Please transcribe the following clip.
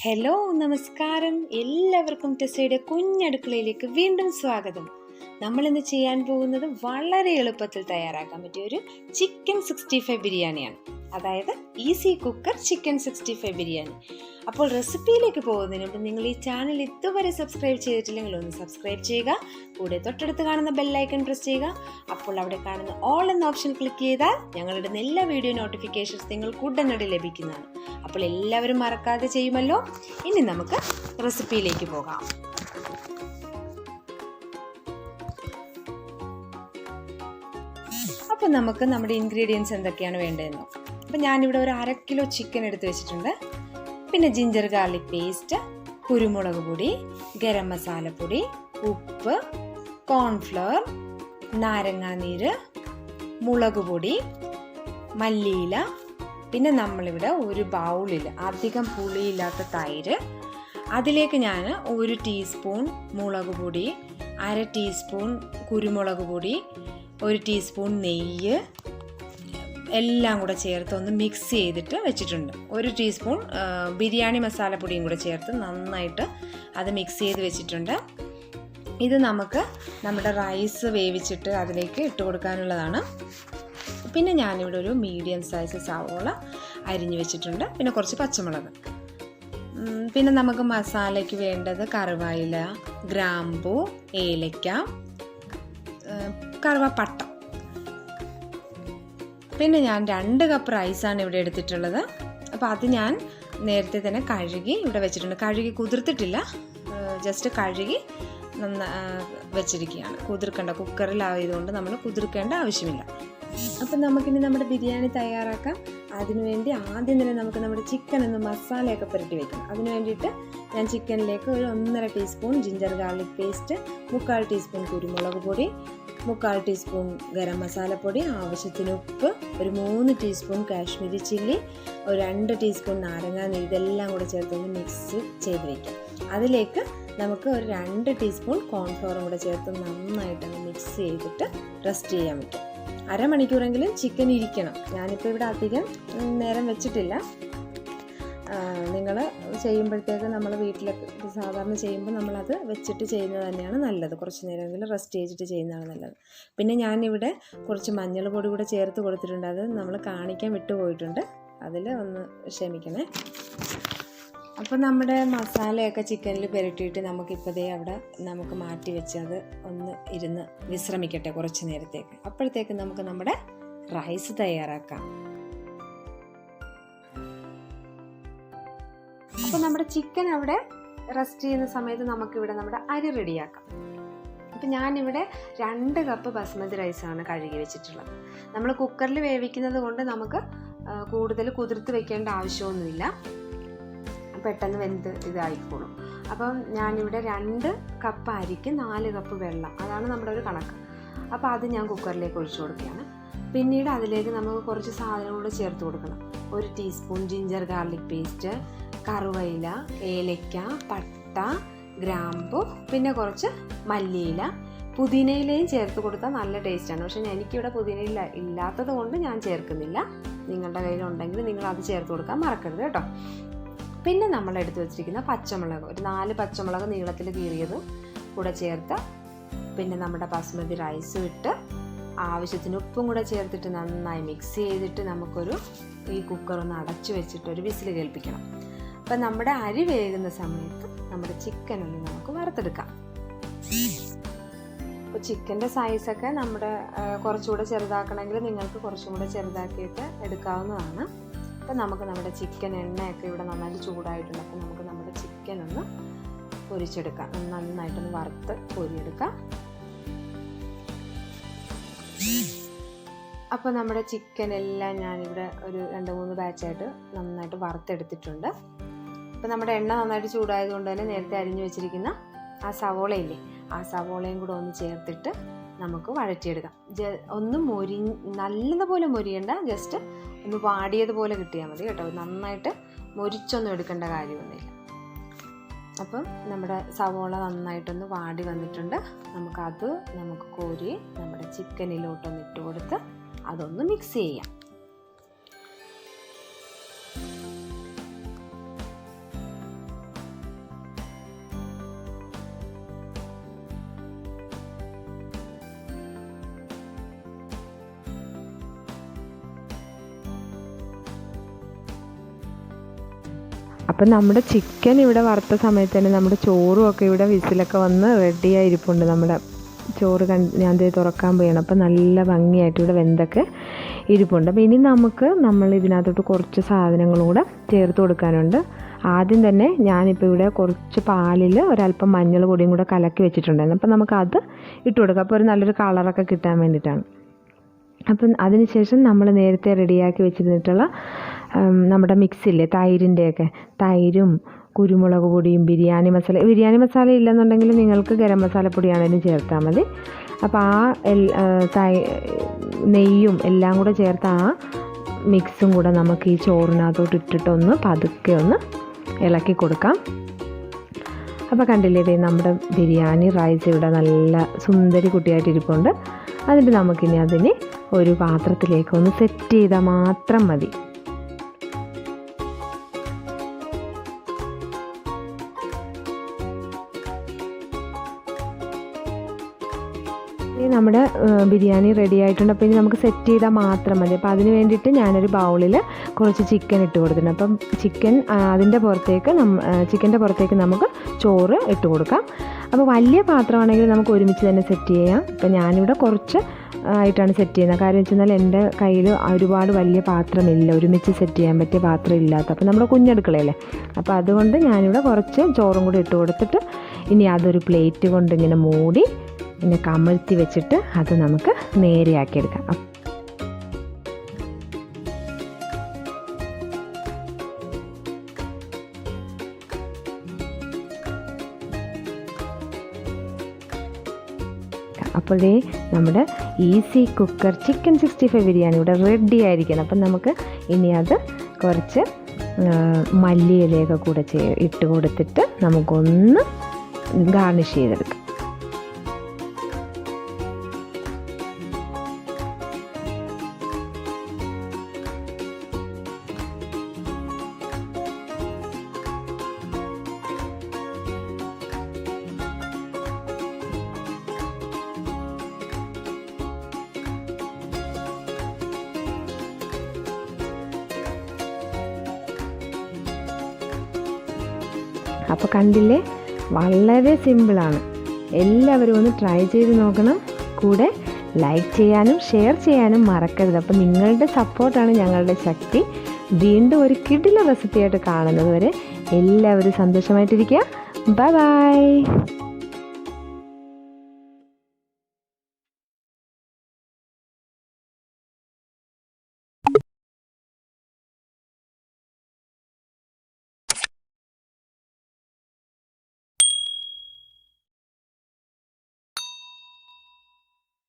Hello നമസ്കാരം, എല്ലാവർക്കും ടെസ്സയുടെ കുഞ്ഞടുക്കളയിലേക്ക് വീണ്ടും സ്വാഗതം. നമ്മളിന്ന് ചെയ്യാൻ പോകുന്നത് വളരെ എളുപ്പത്തിൽ തയ്യാറാക്കാൻ പറ്റിയ ഒരു ചിക്കൻ 65 ബിരിയാണിയാണ്. അതായത് ഈസി കുക്കർ ചിക്കൻ 65 ബിരിയാണി. അപ്പോൾ റെസിപ്പിയിലേക്ക് പോകുന്നതിന് മുമ്പ് നിങ്ങൾ ഈ ചാനൽ ഇതുവരെ സബ്സ്ക്രൈബ് ചെയ്തിട്ടില്ലെങ്കിൽ ഒന്ന് സബ്സ്ക്രൈബ് ചെയ്യുക. കൂടെ തൊട്ടടുത്ത് കാണുന്ന ബെല്ലൈക്കൺ പ്രസ് ചെയ്യുക. അപ്പോൾ അവിടെ കാണുന്ന ഓൾ എന്ന ഓപ്ഷൻ ക്ലിക്ക് ചെയ്താൽ ഞങ്ങളുടെ എല്ലാ വീഡിയോ നോട്ടിഫിക്കേഷൻസ് നിങ്ങൾക്ക് ഉടനടി ലഭിക്കുന്നതാണ്. അപ്പോൾ എല്ലാവരും മറക്കാതെ ചെയ്യുമല്ലോ. ഇനി നമുക്ക് റെസിപ്പിയിലേക്ക് പോകാം. അപ്പോൾ നമുക്ക് നമ്മുടെ ഇൻഗ്രീഡിയൻസ് എന്തൊക്കെയാണ് വേണ്ടതെന്നോ. അപ്പോൾ ഞാനിവിടെ ഒരു 1/2 കിലോ ചിക്കൻ എടുത്ത് വെച്ചിട്ടുണ്ട്. പിന്നെ ജിഞ്ചർ ഗാർലിക് പേസ്റ്റ്, കുരുമുളക് പൊടി, ഗരം മസാലപ്പൊടി, ഉപ്പ്, കോൺഫ്ലവർ, നാരങ്ങാനീര്, മുളക് പൊടി, മല്ലിയില, പിന്നെ നമ്മളിവിടെ ഒരു ബൗളിൽ അധികം പുളിയില്ലാത്ത തൈര്, അതിലേക്ക് ഞാൻ 1 ടീസ്പൂൺ മുളക് പൊടി, 1/2 ടീസ്പൂൺ കുരുമുളക് പൊടി, 1 ടീസ്പൂൺ നെയ്യ് എല്ലാം കൂടെ ചേർത്ത് ഒന്ന് മിക്സ് ചെയ്തിട്ട് വെച്ചിട്ടുണ്ട്. 1 ടീസ്പൂൺ ബിരിയാണി മസാലപ്പൊടിയും കൂടെ ചേർത്ത് നന്നായിട്ട് അത് മിക്സ് ചെയ്ത് വെച്ചിട്ടുണ്ട്. ഇത് നമുക്ക് നമ്മുടെ റൈസ് വേവിച്ചിട്ട് അതിലേക്ക് ഇട്ട് കൊടുക്കാനുള്ളതാണ്. പിന്നെ ഞാനിവിടെ ഒരു മീഡിയം സൈസ് സവോള അരിഞ്ഞു വെച്ചിട്ടുണ്ട്. പിന്നെ കുറച്ച് പച്ചമുളക്. പിന്നെ നമുക്ക് മസാലയ്ക്ക് വേണ്ടത് കറുവായില, ഗ്രാമ്പൂ, ഏലക്ക, കറുവാപ്പട്ട. പിന്നെ ഞാൻ 2 കപ്പ് റൈസാണ് ഇവിടെ എടുത്തിട്ടുള്ളത്. അപ്പോൾ അത് ഞാൻ നേരത്തെ തന്നെ കഴുകി ഇവിടെ വെച്ചിട്ടുണ്ട്. കഴുകി കുതിർത്തിട്ടില്ല, ജസ്റ്റ് കഴുകി വെച്ചിരിക്കുകയാണ്. കുതിർക്കേണ്ട, കുക്കറിലായതുകൊണ്ട് നമ്മൾ കുതിർക്കേണ്ട ആവശ്യമില്ല. അപ്പം നമുക്കിനി നമ്മുടെ ബിരിയാണി തയ്യാറാക്കാം. അതിനുവേണ്ടി ആദ്യം തന്നെ നമുക്ക് നമ്മുടെ ചിക്കൻ ഒന്ന് മസാലയൊക്കെ പുരട്ടി വയ്ക്കണം. അതിന് വേണ്ടിയിട്ട് ഞാൻ ചിക്കനിലേക്ക് ഒരു 1.5 teaspoon ginger garlic paste, 3/4 teaspoon കുരുമുളക് പൊടി, 3/4 ടീസ്പൂൺ ഗരം മസാലപ്പൊടി, ആവശ്യത്തിന് ഉപ്പ്, ഒരു 3 ടീസ്പൂൺ കാശ്മീരി ചില്ലി, ഒരു 2 ടീസ്പൂൺ നാരങ്ങാനീര്, ഇതെല്ലാം കൂടെ ചേർത്തൊന്ന് മിക്സ് ചെയ്ത് വയ്ക്കാം. അതിലേക്ക് നമുക്ക് ഒരു 2 ടീസ്പൂൺ കോൺഫ്ലവറും കൂടെ ചേർത്ത് നന്നായിട്ടൊന്ന് മിക്സ് ചെയ്തിട്ട് റെസ്റ്റ് ചെയ്യാൻ വയ്ക്കാം. അരമണിക്കൂറെങ്കിലും ചിക്കൻ ഇരിക്കണം. ഞാനിപ്പോൾ ഇവിടെ അധികം നേരം വെച്ചിട്ടില്ല. നിങ്ങൾ ചെയ്യുമ്പോഴത്തേക്ക് നമ്മൾ വീട്ടിലൊക്കെ സാധാരണ ചെയ്യുമ്പോൾ നമ്മളത് വെച്ചിട്ട് ചെയ്യുന്നത് തന്നെയാണ് നല്ലത്. കുറച്ച് നേരമെങ്കിലും റെസ്റ്റ് ചെയ്തിട്ട് ചെയ്യുന്നതാണ് നല്ലത്. പിന്നെ ഞാനിവിടെ കുറച്ച് മഞ്ഞൾ പൊടി കൂടെ ചേർത്ത് കൊടുത്തിട്ടുണ്ട്. അത് നമ്മൾ കാണിക്കാൻ വിട്ടുപോയിട്ടുണ്ട്. അതിൽ ഒന്ന് ക്ഷമിക്കണേ. അപ്പോൾ നമ്മുടെ മസാലയൊക്കെ ചിക്കനിൽ പുരട്ടിയിട്ട് നമുക്കിപ്പോൾ അവിടെ നമുക്ക് മാറ്റി വെച്ചത് ഒന്ന് ഇരുന്ന് വിശ്രമിക്കട്ടെ കുറച്ച് നേരത്തേക്ക്. അപ്പോഴത്തേക്ക് നമുക്ക് നമ്മുടെ റൈസ് തയ്യാറാക്കാം. അപ്പോൾ നമ്മുടെ ചിക്കൻ അവിടെ റെസ്റ്റ് ചെയ്യുന്ന സമയത്ത് നമുക്കിവിടെ നമ്മുടെ അരി റെഡിയാക്കാം. അപ്പോൾ ഞാനിവിടെ 2 കപ്പ് ബസ്മതി റൈസാണ് കഴുകി വെച്ചിട്ടുള്ളത്. നമ്മൾ കുക്കറിൽ വേവിക്കുന്നത് കൊണ്ട് നമുക്ക് കൂടുതൽ കുതിർത്ത് വെക്കേണ്ട ആവശ്യമൊന്നുമില്ല, പെട്ടെന്ന് വെന്ത് ഇതായിക്കോളും. അപ്പം ഞാനിവിടെ 2 കപ്പ് അരിക്ക് 4 കപ്പ് വെള്ളം, അതാണ് നമ്മുടെ ഒരു കണക്ക്. അപ്പോൾ അത് ഞാൻ കുക്കറിലേക്ക് ഒഴിച്ചു കൊടുക്കുകയാണ്. പിന്നീട് അതിലേക്ക് നമുക്ക് കുറച്ച് സാധനങ്ങൾ ചേർത്ത് കൊടുക്കണം. 1 ടീസ്പൂൺ ജിഞ്ചർ ഗാർലിക് പേസ്റ്റ്, കറുവയില, ഏലക്ക, പട്ട, ഗ്രാമ്പു, പിന്നെ കുറച്ച് മല്ലിയില, പുതിനയിലയും ചേർത്ത് കൊടുത്താൽ നല്ല ടേസ്റ്റാണ്. പക്ഷേ എനിക്കിവിടെ പുതിനയില ഇല്ലാത്തത് കൊണ്ട് ഞാൻ ചേർക്കുന്നില്ല. നിങ്ങളുടെ കയ്യിലുണ്ടെങ്കിൽ നിങ്ങൾ അത് ചേർത്ത് കൊടുക്കാൻ മറക്കരുത് കേട്ടോ. പിന്നെ നമ്മൾ എടുത്ത് വെച്ചിരിക്കുന്ന പച്ചമുളക്, ഒരു 4 പച്ചമുളക് നീളത്തിൽ കീറിയതും കൂടെ ചേർത്ത്, പിന്നെ നമ്മുടെ ബസ്മതി റൈസും ഇട്ട് ആവശ്യത്തിന് ഉപ്പും കൂടെ ചേർത്തിട്ട് നന്നായി മിക്സ് ചെയ്തിട്ട് നമുക്കൊരു ഈ കുക്കറൊന്ന് അടച്ചു വെച്ചിട്ട് ഒരു വിസിൽ കേൾപ്പിക്കണം. അപ്പം നമ്മുടെ അരി വേകുന്ന സമയത്ത് നമ്മുടെ ചിക്കൻ ഒന്ന് നമുക്ക് വറുത്തെടുക്കാം. അപ്പോൾ ചിക്കൻ്റെ സൈസൊക്കെ നമ്മുടെ കുറച്ചുകൂടെ ചെറുതാക്കണമെങ്കിൽ നിങ്ങൾക്ക് കുറച്ചും കൂടെ ചെറുതാക്കിയിട്ട് എടുക്കാവുന്നതാണ്. അപ്പോൾ നമുക്ക് നമ്മുടെ ചിക്കൻ, എണ്ണയൊക്കെ ഇവിടെ നന്നായിട്ട് ചൂടായിട്ടുണ്ട്. അപ്പോൾ നമുക്ക് നമ്മുടെ ചിക്കൻ ഒന്ന് പൊരിച്ചെടുക്കാം. നന്നായിട്ടൊന്ന് വറുത്ത് പൊരിയെടുക്കാം. അപ്പോൾ നമ്മുടെ ചിക്കൻ എല്ലാം ഞാനിവിടെ ഒരു 2-3 ബാച്ചായിട്ട് നന്നായിട്ട് വറുത്തെടുത്തിട്ടുണ്ട്. അപ്പോൾ നമ്മുടെ എണ്ണ നന്നായിട്ട് ചൂടായതുകൊണ്ട് തന്നെ നേരത്തെ അരിഞ്ഞു വെച്ചിരിക്കുന്ന ആ സവോളയില്ലേ, ആ സവോളയും കൂടെ ഒന്ന് ചേർത്തിട്ട് നമുക്ക് വഴറ്റിയെടുക്കാം. ഒന്ന് നല്ലതുപോലെ മൊരിയണ്ട, ജസ്റ്റ് ഒന്ന് വാടിയതുപോലെ കിട്ടിയാൽ മതി കേട്ടോ. നന്നായിട്ട് മൊരിച്ചൊന്നും എടുക്കേണ്ട കാര്യമൊന്നുമില്ല. അപ്പം നമ്മുടെ സവോള നന്നായിട്ടൊന്ന് വാടി വന്നിട്ടുണ്ട്. നമുക്ക് കോരി നമ്മുടെ ചിക്കനിലോട്ടൊന്ന് ഇട്ട് കൊടുത്ത് അതൊന്ന് മിക്സ് ചെയ്യാം. അപ്പം നമ്മുടെ ചിക്കൻ ഇവിടെ വറുത്ത സമയത്ത് തന്നെ നമ്മുടെ ചോറും ഒക്കെ ഇവിടെ വിസിലൊക്കെ വന്ന് റെഡിയായിരിപ്പുണ്ട്. നമ്മുടെ ചോറ് ഞാൻ തുറക്കാൻ പോവുകയാണ്. അപ്പോൾ നല്ല ഭംഗിയായിട്ട് ഇവിടെ വെന്തൊക്കെ ഇരിപ്പുണ്ട്. അപ്പോൾ ഇനി നമ്മൾ ഇതിനകത്തോട്ട് കുറച്ച് സാധനങ്ങളും കൂടെ ചേർത്ത് കൊടുക്കാനുണ്ട്. ആദ്യം തന്നെ ഞാനിപ്പോൾ ഇവിടെ കുറച്ച് പാലിൽ ഒരല്പം മഞ്ഞൾ പൊടിയും കൂടെ കലക്കി വെച്ചിട്ടുണ്ടായിരുന്നു. അപ്പോൾ നമുക്കത് ഇട്ട് കൊടുക്കാം. അപ്പോൾ ഒരു നല്ലൊരു കളറൊക്കെ കിട്ടാൻ വേണ്ടിയിട്ടാണ്. അപ്പം അതിനുശേഷം നമ്മൾ നേരത്തെ റെഡിയാക്കി വെച്ചിരുന്നിട്ടുള്ള നമ്മുടെ മിക്സില്ലേ, തൈരും കുരുമുളക് പൊടിയും ബിരിയാണി മസാല ഇല്ലെന്നുണ്ടെങ്കിൽ നിങ്ങൾക്ക് ഗരം മസാലപ്പൊടിയാണെങ്കിലും ചേർത്താൽ മതി. അപ്പോൾ ആ നെയ്യും എല്ലാം കൂടെ ചേർത്ത് ആ മിക്സും കൂടെ നമുക്ക് ഈ ചോറിനകത്തോട്ട് ഇട്ടിട്ടൊന്ന് പതുക്കെ ഒന്ന് ഇളക്കി കൊടുക്കാം. അപ്പോൾ കണ്ടില്ലേ, നമ്മുടെ ബിരിയാണി റൈസ് ഇവിടെ നല്ല സുന്ദരി കുട്ടിയായിട്ടിരിപ്പുണ്ട്. എന്നിട്ട് നമുക്കിനി അതിനെ ഒരു പാത്രത്തിലേക്ക് ഒന്ന് സെറ്റ് ചെയ്താൽ മാത്രം മതി. നമ്മുടെ ബിരിയാണി റെഡി ആയിട്ടുണ്ട്. അപ്പോൾ ഇനി നമുക്ക് സെറ്റ് ചെയ്താൽ മാത്രം മതി. അപ്പോൾ അതിന് വേണ്ടിയിട്ട് ഞാനൊരു ബൗളിൽ കുറച്ച് ചിക്കൻ ഇട്ട് കൊടുത്തിട്ടുണ്ട്. അപ്പം ചിക്കൻ്റെ പുറത്തേക്ക് നമുക്ക് ചോറ് ഇട്ട് കൊടുക്കാം. അപ്പോൾ വലിയ പാത്രമാണെങ്കിൽ നമുക്ക് ഒരുമിച്ച് തന്നെ സെറ്റ് ചെയ്യാം. അപ്പോൾ ഞാനിവിടെ കുറച്ച് ആയിട്ടാണ് സെറ്റ് ചെയ്യുന്നത്. കാര്യം വെച്ച് കഴിഞ്ഞാൽ എൻ്റെ കയ്യിൽ ഒരുപാട് വലിയ പാത്രമില്ല, ഒരുമിച്ച് സെറ്റ് ചെയ്യാൻ പറ്റിയ പാത്രം ഇല്ലാത്ത. അപ്പോൾ നമ്മുടെ കുഞ്ഞടുക്കളയല്ലേ, അപ്പോൾ അതുകൊണ്ട് ഞാനിവിടെ കുറച്ച് ചോറും കൂടി ഇട്ട് കൊടുത്തിട്ട് ഇനി അതൊരു പ്ലേറ്റ് കൊണ്ട് ഇങ്ങനെ മൂടി പിന്നെ കമഴ്ത്തി വെച്ചിട്ട് അത് നമുക്ക് നേരെയാക്കിയെടുക്കാം. അപ്പോഴേ നമ്മുടെ ഈസി കുക്കർ ചിക്കൻ 65 ബിരിയാണി ഇവിടെ റെഡി ആയിരിക്കണം. അപ്പം നമുക്ക് ഇനി അത് കുറച്ച് മല്ലിയിലയൊക്കെ കൂടെ ഇട്ട് കൊടുത്തിട്ട് നമുക്കൊന്ന് ഗാർണിഷ് ചെയ്തെടുക്കാം. അപ്പോൾ കണ്ടില്ലേ, വളരെ സിമ്പിളാണ്. എല്ലാവരും ഒന്ന് ട്രൈ ചെയ്ത് നോക്കണം. കൂടെ ലൈക്ക് ചെയ്യാനും ഷെയർ ചെയ്യാനും മറക്കരുത്. അപ്പോൾ നിങ്ങളുടെ സപ്പോർട്ടാണ് ഞങ്ങളുടെ ശക്തി. വീണ്ടും ഒരു കിടിലൻ റെസിപ്പിയായിട്ട് കാണുന്നത് വരെ എല്ലാവരും സന്തോഷമായിട്ടിരിക്കുക. Bye bye.